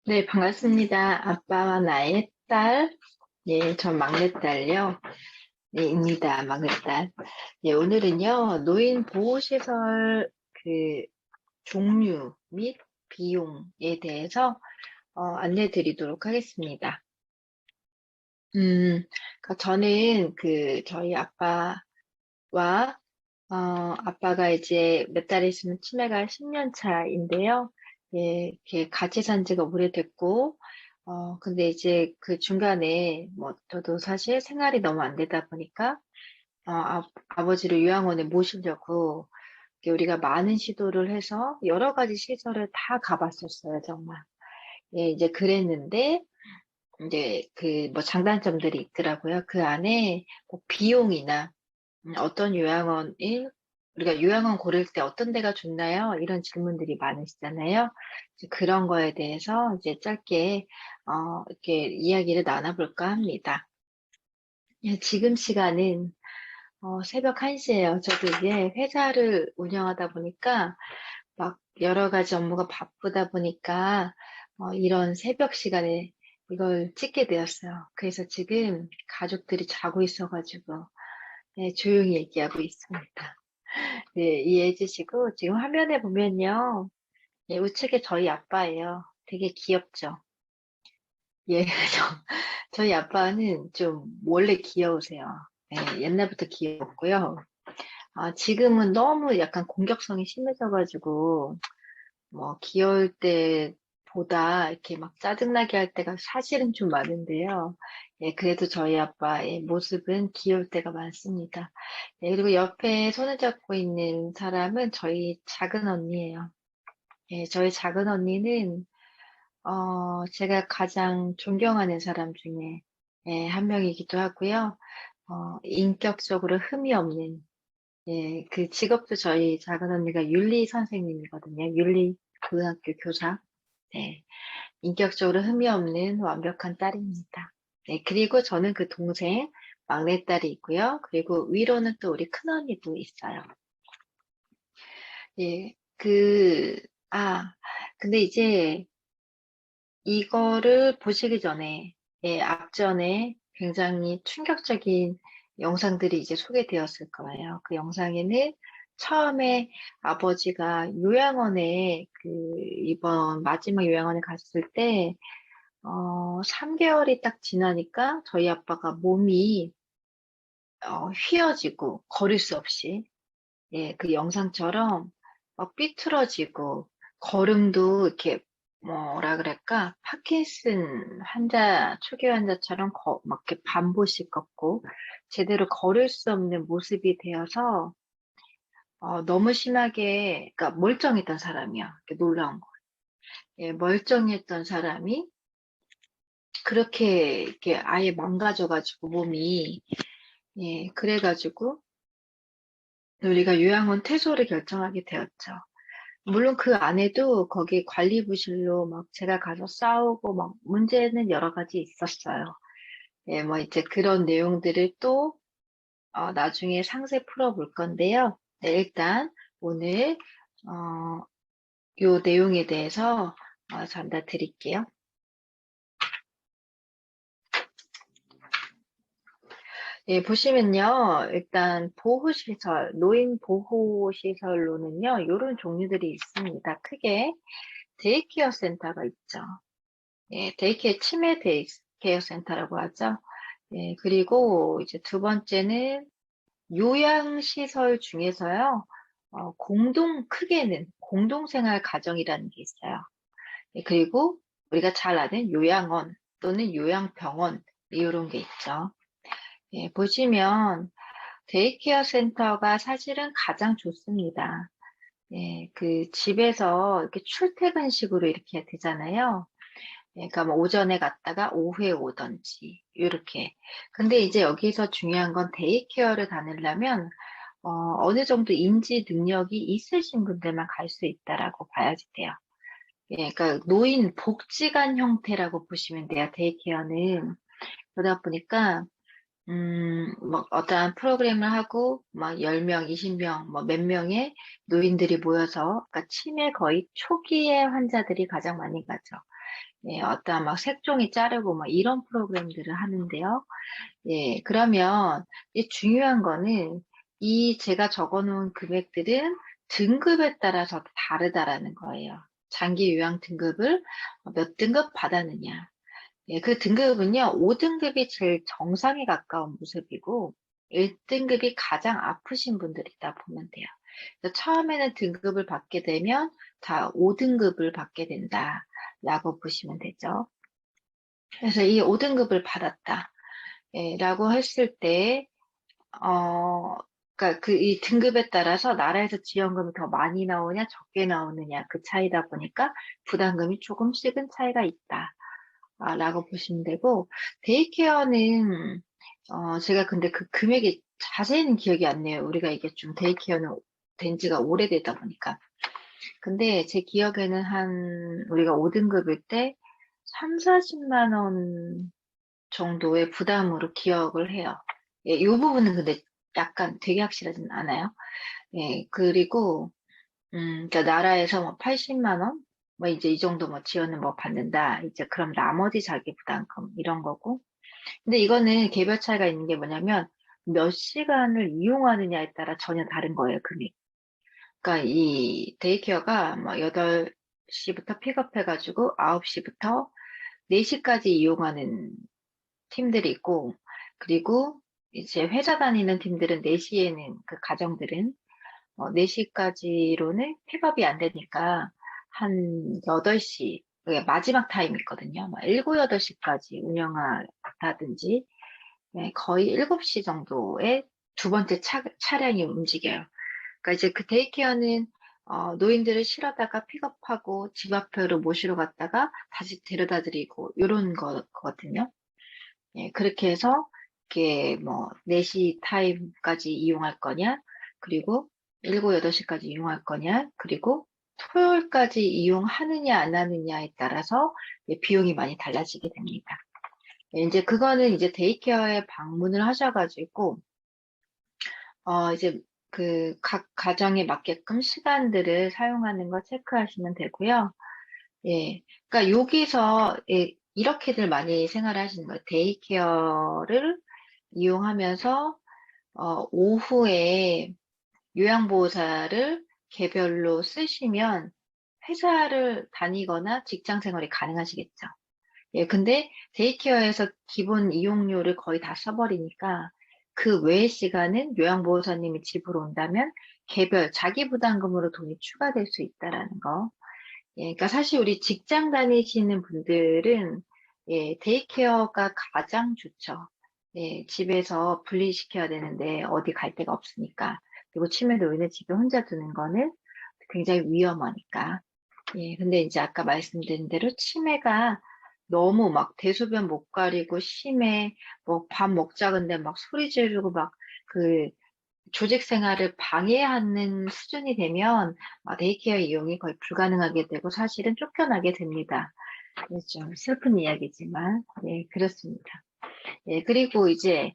네, 반갑습니다. 아빠와 나의 딸, 예, 전 막내딸요. 네, 입니다. 막내딸. 예, 오늘은요, 노인 보호시설 그 종류 및 비용에 대해서 안내 드리도록 하겠습니다. 저는 저희 아빠와, 아빠가 이제 몇 달 있으면 치매가 10년 차인데요. 예, 이렇게 같이 산 지가 오래됐고, 근데 이제 그 중간에 저도 사실 생활이 너무 안 되다 보니까, 아버지를 요양원에 모시려고 이렇게 우리가 많은 시도를 해서 여러 가지 시설을 다 가봤었어요, 정말. 예, 이제 그랬는데, 이제 장단점들이 있더라고요. 그 안에 비용이나 어떤 요양원이 우리가 요양원 고를 때 어떤 데가 좋나요? 이런 질문들이 많으시잖아요. 이제 그런 거에 대해서 이제 짧게 이렇게 이야기를 나눠볼까 합니다. 예, 지금 시간은 새벽 1시예요. 저도 이제 회사를 운영하다 보니까 막 여러 가지 업무가 바쁘다 보니까 이런 새벽 시간에 이걸 찍게 되었어요. 그래서 지금 가족들이 자고 있어가지고 네, 조용히 얘기하고 있습니다. 네, 이해해 주시고, 지금 화면에 보면요. 예, 우측에 저희 아빠예요. 되게 귀엽죠? 예, 저희 아빠는 좀 원래 귀여우세요. 예, 옛날부터 귀엽고요. 지금은 너무 약간 공격성이 심해져가지고, 귀여울 때보다 이렇게 막 짜증나게 할 때가 사실은 좀 많은데요. 예, 그래도 저희 아빠의 모습은 귀여울 때가 많습니다. 예, 그리고 옆에 손을 잡고 있는 사람은 저희 작은 언니예요. 예, 저희 작은 언니는, 제가 가장 존경하는 사람 중에, 예, 한 명이기도 하고요. 인격적으로 흠이 없는, 예, 그 직업도 저희 작은 언니가 윤리 선생님이거든요. 윤리 고등학교 교사. 네, 인격적으로 흠이 없는 완벽한 딸입니다. 네, 그리고 저는 그 동생, 막내딸이 있고요. 그리고 위로는 또 우리 큰언니도 있어요. 예, 아, 근데 이제 이거를 보시기 전에, 예, 앞전에 굉장히 충격적인 영상들이 이제 소개되었을 거예요. 그 영상에는 처음에 아버지가 요양원에 이번 마지막 요양원에 갔을 때, 3개월이 딱 지나니까 저희 아빠가 몸이, 휘어지고 걸을 수 없이, 예, 그 영상처럼 막 삐뚤어지고 걸음도 이렇게 뭐라 그럴까? 파킨슨 환자, 초기 환자처럼 막 이렇게 반보씩 걷고 제대로 걸을 수 없는 모습이 되어서 너무 심하게, 그러니까 멀쩡했던 사람이야. 놀라운 거. 예, 멀쩡했던 사람이 그렇게 이렇게 아예 망가져가지고 몸이 예, 그래가지고 우리가 요양원 퇴소를 결정하게 되었죠. 물론 그 안에도 거기 관리부실로 막 제가 가서 싸우고 막 문제는 여러 가지 있었어요. 예, 이제 그런 내용들을 또 나중에 상세 풀어볼 건데요. 네, 일단 오늘 요 내용에 대해서 전달 드릴게요. 예, 보시면요. 일단 보호시설, 노인 보호시설로는요. 이런 종류들이 있습니다. 크게 데이케어 센터가 있죠. 예, 데이케어 치매 데이케어 센터라고 하죠. 예, 그리고 이제 두 번째는 요양시설 중에서요, 크게는 공동생활 가정이라는 게 있어요. 예, 그리고 우리가 잘 아는 요양원 또는 요양병원, 이런 게 있죠. 예, 보시면 데이케어 센터가 사실은 가장 좋습니다. 예, 그 집에서 이렇게 출퇴근식으로 이렇게 되잖아요. 그러니까 오전에 갔다가 오후에 오던지 이렇게. 근데 이제 여기서 중요한 건 데이케어를 다니려면 어느 정도 인지 능력이 있으신 분들만 갈 수 있다라고 봐야지 돼요. 그러니까 노인 복지관 형태라고 보시면 돼요. 데이케어는. 그러다 보니까 막 어떠한 프로그램을 하고 막 10명, 20명, 뭐 몇 명의 노인들이 모여서, 그러니까 치매 거의 초기의 환자들이 가장 많이 가죠. 예, 어떤 막 색종이 자르고 막 이런 프로그램들을 하는데요. 예, 그러면 이 중요한 거는 이 제가 적어놓은 금액들은 등급에 따라서 다르다라는 거예요. 장기 요양 등급을 몇 등급 받았느냐. 예, 그 등급은요, 5등급이 제일 정상에 가까운 모습이고, 1등급이 가장 아프신 분들이다 보면 돼요. 그래서 처음에는 등급을 받게 되면 다 5등급을 받게 된다라고 보시면 되죠. 그래서 이 5등급을 받았다. 예, 라고 했을 때, 그러니까 그 이 등급에 따라서 나라에서 지원금이 더 많이 나오냐, 적게 나오느냐, 그 차이다 보니까 부담금이 조금씩은 차이가 있다. 라고 보시면 되고, 데이케어는, 제가 근데 그 금액이 자세히는 기억이 안 나요. 우리가 이게 좀 데이케어는 된 지가 오래되다 보니까. 근데 제 기억에는 우리가 5등급일 때 3, 40만 원 정도의 부담으로 기억을 해요. 예, 이 부분은 근데 약간 되게 확실하진 않아요. 예, 그리고, 그러니까 나라에서 뭐 80만 원? 뭐 이제 이 정도 뭐 지원을 뭐 받는다. 이제 그럼 나머지 자기 부담금 이런 거고. 근데 이거는 개별 차이가 있는 게 뭐냐면 몇 시간을 이용하느냐에 따라 전혀 다른 거예요, 금액. 그러니까 이 데이케어가 뭐 8시부터 픽업해가지고 9시부터 4시까지 이용하는 팀들이 있고, 그리고 이제 회사 다니는 팀들은 4시에는 그 가정들은 4시까지로는 픽업이 안 되니까 한 8시, 그게 마지막 타임 있거든요. 막 7, 8시까지 운영하다든지 네, 거의 7시 정도에 두 번째 차량이 움직여요. 그러니까 이제 그 데이케어는 노인들을 실어다가 픽업하고 집 앞으로 모시러 갔다가 다시 데려다 드리고 이런 거거든요. 예, 그렇게 해서 이렇게 뭐 4시 타임까지 이용할 거냐, 그리고 7, 8시까지 이용할 거냐, 그리고 토요일까지 이용하느냐 안 하느냐에 따라서 비용이 많이 달라지게 됩니다. 예, 이제 그거는 이제 데이케어에 방문을 하셔가지고 이제 그 각 가정에 맞게끔 시간들을 사용하는 거 체크하시면 되고요. 예, 그러니까 여기서 예, 이렇게들 많이 생활하시는 거예요. 데이케어를 이용하면서 오후에 요양보호사를 개별로 쓰시면 회사를 다니거나 직장 생활이 가능하시겠죠. 예, 근데 데이케어에서 기본 이용료를 거의 다 써버리니까 그 외의 시간은 요양보호사님이 집으로 온다면 개별 자기 부담금으로 돈이 추가될 수 있다라는 거. 예, 그러니까 사실 우리 직장 다니시는 분들은 예, 데이케어가 가장 좋죠. 예, 집에서 분리시켜야 되는데 어디 갈 데가 없으니까. 그리고 치매 노인을 집에 혼자 두는 거는 굉장히 위험하니까. 예, 근데 이제 아까 말씀드린 대로 치매가 너무 막 대소변 못 가리고 심해, 뭐 밥 먹자 근데 막 소리 지르고 막 그 조직 생활을 방해하는 수준이 되면 데이케어 이용이 거의 불가능하게 되고 사실은 쫓겨나게 됩니다. 예, 좀 슬픈 이야기지만, 예, 그렇습니다. 예, 그리고 이제,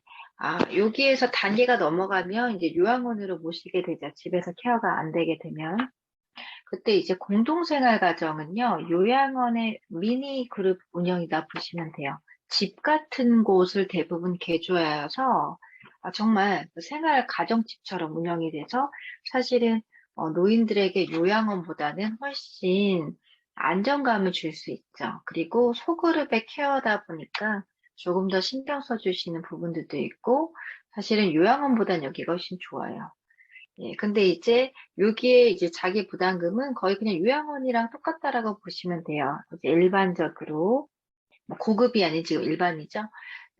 여기에서 단계가 넘어가면 이제 요양원으로 모시게 되죠. 집에서 케어가 안 되게 되면. 그때 이제 공동생활 가정은요, 요양원의 미니 그룹 운영이다 보시면 돼요. 집 같은 곳을 대부분 개조하여서 정말 그 생활 가정집처럼 운영이 돼서 사실은 노인들에게 요양원보다는 훨씬 안정감을 줄 수 있죠. 그리고 소그룹의 케어다 보니까 조금 더 신경 써주시는 부분들도 있고 사실은 요양원보다는 여기가 훨씬 좋아요. 예, 근데 이제 여기에 이제 자기 부담금은 거의 그냥 요양원이랑 똑같다라고 보시면 돼요. 이제 일반적으로 뭐 고급이 아닌 지금 일반이죠.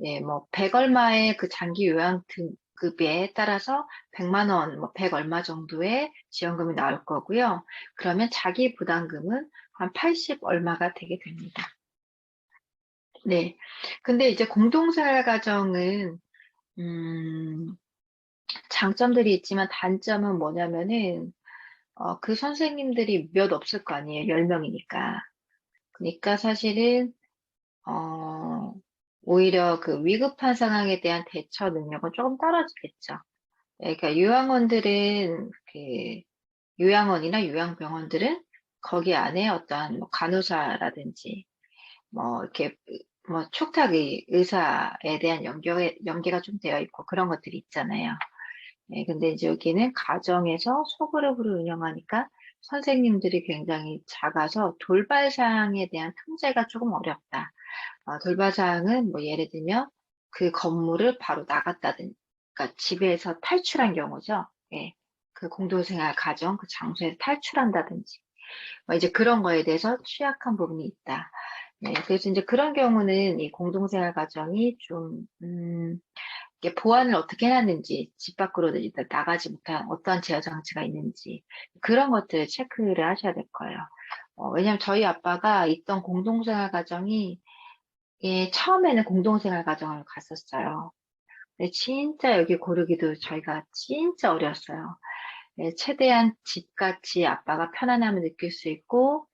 예, 뭐 100 얼마의 그 장기 요양 등급에 따라서 100만 원, 뭐 100 얼마 정도의 지원금이 나올 거고요. 그러면 자기 부담금은 한 80 얼마가 되게 됩니다. 네. 근데 이제 공동생활 가정은 음, 장점들이 있지만 단점은 뭐냐면은 그 선생님들이 몇 없을 거 아니에요. 10명이니까. 그러니까 사실은, 어, 오히려 그 위급한 상황에 대한 대처 능력은 조금 떨어지겠죠. 예, 그러니까 요양원들은, 요양원이나 요양병원들은 거기 안에 어떠한 뭐 간호사라든지 뭐 이렇게 뭐 촉탁의 의사에 대한 연계가 좀 되어 있고 그런 것들이 있잖아요. 네, 근데 이제 여기는 가정에서 소그룹으로 운영하니까 선생님들이 굉장히 작아서 돌발 사항에 대한 통제가 조금 어렵다. 돌발 사항은 뭐 예를 들면 그 건물을 바로 나갔다든지, 그러니까 집에서 탈출한 경우죠. 예, 그 공동생활 가정 그 장소에서 탈출한다든지, 뭐 이제 그런 거에 대해서 취약한 부분이 있다. 네, 그래서 이제 그런 경우는 이 공동생활 가정이 좀, 이게 보안을 어떻게 해놨는지, 집 밖으로 일단 나가지 못한 어떠한 제어 장치가 있는지, 그런 것들을 체크를 하셔야 될 거예요. 왜냐면 저희 아빠가 있던 공동생활 가정이, 예, 처음에는 공동생활 가정을 갔었어요. 근데 진짜 여기 고르기도 저희가 진짜 어려웠어요. 예, 최대한 집같이 아빠가 편안함을 느낄 수 있고,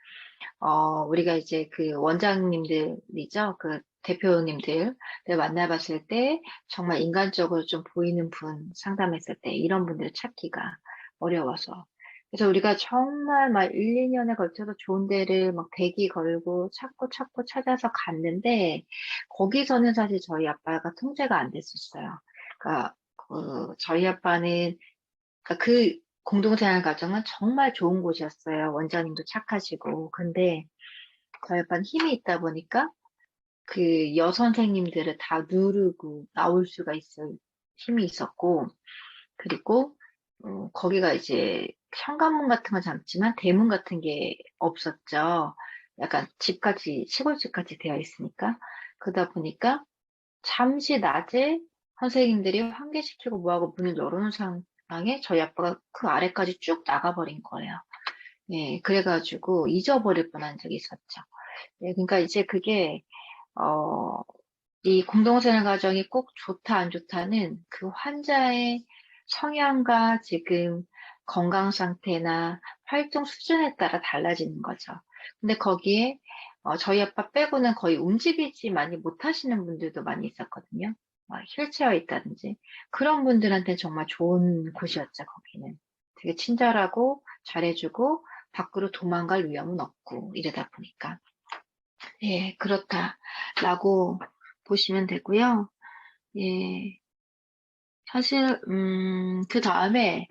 우리가 이제 그 원장님들이죠. 그 대표님들 만나봤을 때 정말 인간적으로 좀 보이는 분 상담했을 때 이런 분들을 찾기가 어려워서. 그래서 우리가 정말 막 1, 2년에 걸쳐서 좋은 데를 막 대기 걸고 찾고 찾고 찾아서 갔는데 거기서는 사실 저희 아빠가 통제가 안 됐었어요. 그러니까 저희 아빠는 그러니까 그 공동생활 가정은 정말 좋은 곳이었어요. 원장님도 착하시고. 근데 저희 아빠는 힘이 있다 보니까 그 여선생님들을 다 누르고 나올 수가 있을 힘이 있었고, 그리고 거기가 이제 현관문 같은 건 잡지만 대문 같은 게 없었죠. 약간 집같이 시골집같이 되어 있으니까. 그러다 보니까 잠시 낮에 선생님들이 환기시키고 뭐하고 문을 열어놓은 상황에 저희 아빠가 그 아래까지 쭉 나가버린 거예요. 예, 그래가지고 잊어버릴 뻔한 적이 있었죠. 예, 그러니까 이제 그게 어, 이 공동생활 과정이 꼭 좋다, 안 좋다는 그 환자의 성향과 지금 건강 상태나 활동 수준에 따라 달라지는 거죠. 근데 거기에 저희 아빠 빼고는 거의 움직이지 많이 못하시는 분들도 많이 있었거든요. 휠체어에 있다든지. 그런 분들한테 정말 좋은 곳이었죠, 거기는. 되게 친절하고 잘해주고 밖으로 도망갈 위험은 없고 이러다 보니까. 예, 그렇다라고 보시면 되고요. 예, 사실, 그 다음에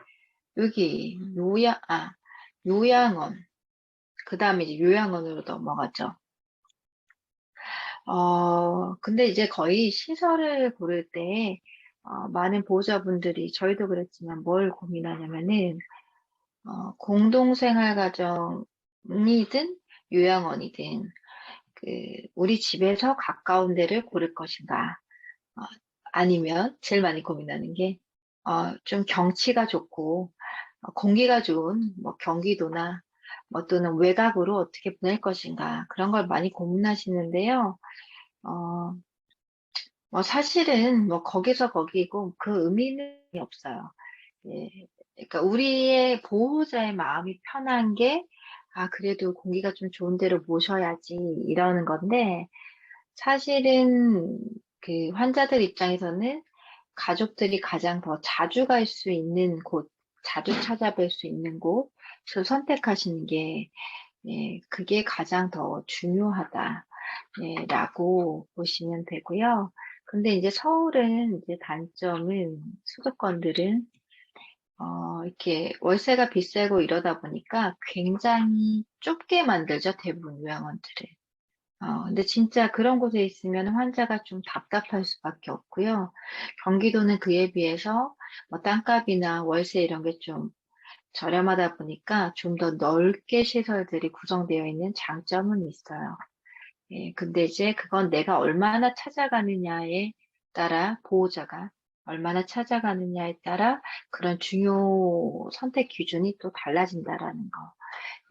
여기 요양원, 그 다음에 이제 요양원으로 넘어가죠. 근데 이제 거의 시설을 고를 때, 많은 보호자분들이 저희도 그랬지만 뭘 고민하냐면은, 공동생활 가정이든 요양원이든, 그, 우리 집에서 가까운 데를 고를 것인가, 어, 아니면 제일 많이 고민하는 게, 좀 경치가 좋고, 공기가 좋은 뭐 경기도나 뭐 또는 외곽으로 어떻게 보낼 것인가, 그런 걸 많이 고민하시는데요. 어, 뭐 사실은 뭐 거기서 거기고 그 의미는 없어요. 예. 그러니까 우리의 보호자의 마음이 편한 게, 그래도 공기가 좀 좋은 데로 모셔야지 이러는 건데, 사실은 그 환자들 입장에서는 가족들이 가장 더 자주 갈 수 있는 곳, 자주 찾아뵐 수 있는 곳을 선택하시는 게, 예, 그게 가장 더 중요하다, 예, 라고 보시면 되고요. 근데 이제 서울은 이제 단점은 수도권들은 이렇게 월세가 비싸고 이러다 보니까 굉장히 좁게 만들죠, 대부분 요양원들을. 근데 진짜 그런 곳에 있으면 환자가 좀 답답할 수밖에 없고요. 경기도는 그에 비해서 뭐 땅값이나 월세 이런 게 좀 저렴하다 보니까 좀 더 넓게 시설들이 구성되어 있는 장점은 있어요. 예, 근데 이제 그건 내가 얼마나 찾아가느냐에 따라 보호자가 얼마나 찾아가느냐에 따라 그런 중요 선택 기준이 또 달라진다라는 거,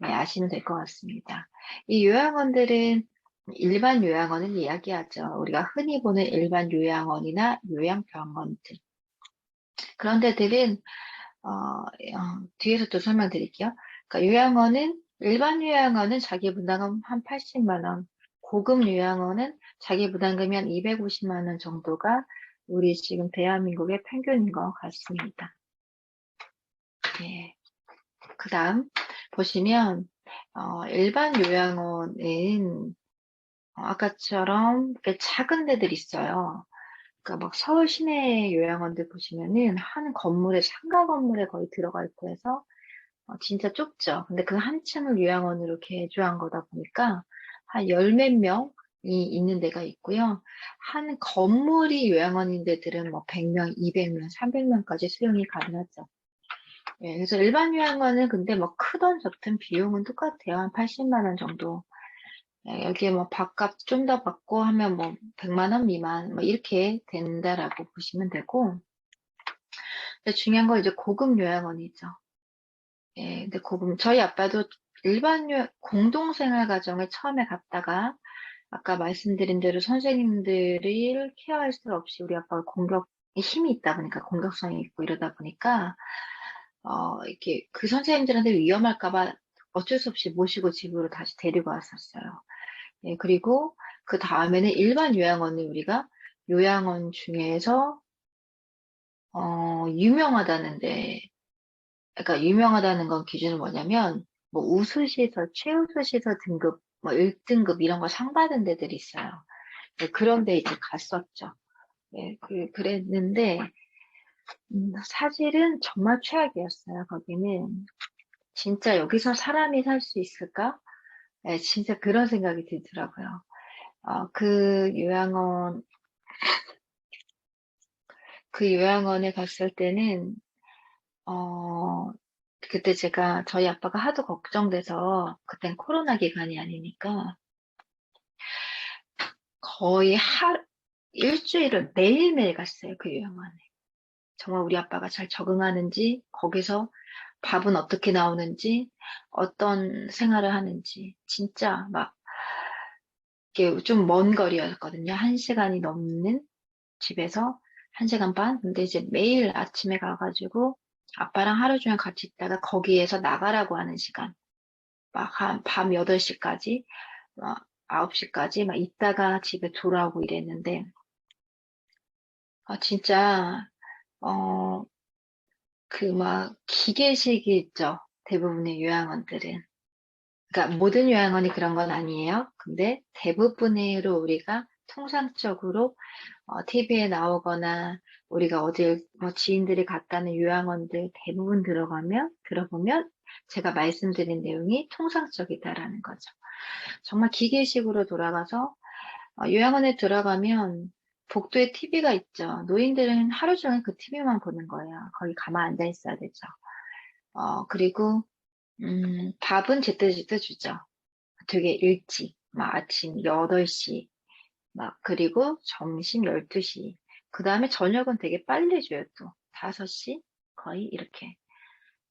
예, 아시면 될 것 같습니다. 이 요양원들은 일반 요양원은 이야기하죠. 우리가 흔히 보는 일반 요양원이나 요양병원들. 그런 데들은 뒤에서 또 설명드릴게요. 그러니까 일반 요양원은 자기 부담금 한 80만 원, 고급 요양원은 자기 부담금이 한 250만 원 정도가 우리 지금 대한민국의 평균인 것 같습니다. 예. 그 다음 보시면 일반 요양원은 아까처럼 이렇게 작은 데들 있어요. 그러니까 막 서울 시내 요양원들 보시면은 한 건물에 상가 건물에 거의 들어가 있고 해서 진짜 좁죠. 근데 그 한 층을 요양원으로 개조한 거다 보니까 한 열 몇 명이 있는 데가 있고요. 한 건물이 요양원인 데들은 뭐 100명, 200명, 300명까지 수용이 가능하죠. 예, 그래서 일반 요양원은 근데 뭐 크던 적든 비용은 똑같아요. 한 80만 원 정도. 예, 여기에 뭐 밥값 좀 더 받고 하면 뭐 100만 원 미만 뭐 이렇게 된다라고 보시면 되고. 근데 중요한 건 이제 고급 요양원이죠. 예, 근데 저희 아빠도 일반 공동생활 가정에 처음에 갔다가, 아까 말씀드린 대로 선생님들을 케어할 수 없이 우리 아빠가 힘이 있다 보니까, 공격성이 있고 이러다 보니까, 이렇게 그 선생님들한테 위험할까봐 어쩔 수 없이 모시고 집으로 다시 데리고 왔었어요. 예, 그리고 그 다음에는 일반 요양원을 우리가 요양원 중에서, 유명하다는데, 그러니까 유명하다는 건 기준은 뭐냐면 뭐 우수시설, 최우수시설 등급, 뭐 1등급 이런 거 상 받은 데들이 있어요. 네, 그런 데 이제 갔었죠. 네, 그랬는데 사실은 정말 최악이었어요. 거기는 진짜 여기서 사람이 살 수 있을까? 네, 진짜 그런 생각이 들더라고요. 그 요양원에 갔을 때는 어, 그때 저희 아빠가 하도 걱정돼서, 그땐 코로나 기간이 아니니까, 거의 일주일을 매일매일 갔어요, 그 요양원에. 정말 우리 아빠가 잘 적응하는지, 거기서 밥은 어떻게 나오는지, 어떤 생활을 하는지, 진짜 막, 이게 좀 먼 거리였거든요. 1시간이 넘는 집에서 1시간 반? 근데 이제 매일 아침에 가가지고, 아빠랑 하루 종일 같이 있다가 거기에서 나가라고 하는 시간. 막 한 밤 8시까지, 막 9시까지 막 있다가 집에 돌아오고 이랬는데, 진짜, 어, 막 기계식이 있죠. 대부분의 요양원들은. 그러니까 모든 요양원이 그런 건 아니에요. 근데 대부분으로 우리가 통상적으로 TV에 나오거나 우리가 어딜 뭐 지인들이 갔다는 요양원들 대부분 들어보면 제가 말씀드린 내용이 통상적이다라는 거죠. 정말 기계식으로 돌아가서 요양원에 들어가면 복도에 TV가 있죠. 노인들은 하루 종일 그 TV만 보는 거예요. 거기 가만 앉아 있어야 되죠. 그리고 밥은 제때제때 주죠. 되게 일찍, 막 아침 8시, 막 그리고 점심 12시. 그 다음에 저녁은 되게 빨리 줘요, 또. 5시? 거의 이렇게.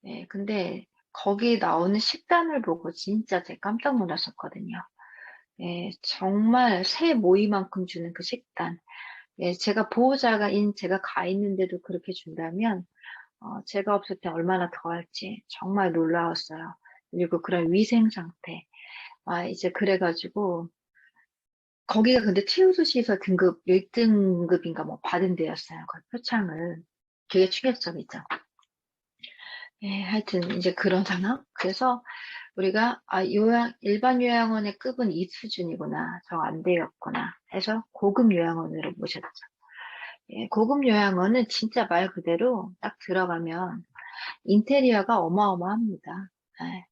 네, 근데 거기 나오는 식단을 보고 진짜 제가 깜짝 놀랐었거든요. 예, 정말 새 모이만큼 주는 그 식단. 예, 제가 가 있는데도 그렇게 준다면, 제가 없을 때 얼마나 더 할지 정말 놀라웠어요. 그리고 그런 위생 상태. 이제 그래가지고, 거기가 근데 최우수시설 등급 1등급인가 뭐 받은 데였어요. 그 표창을. 되게 충격적이죠. 예, 하여튼 이제 그런 상황. 그래서 우리가 일반 요양원의 급은 이 수준이구나, 저 안 되겠구나 해서 고급 요양원으로 모셨죠. 예, 고급 요양원은 진짜 말 그대로 딱 들어가면 인테리어가 어마어마합니다. 예,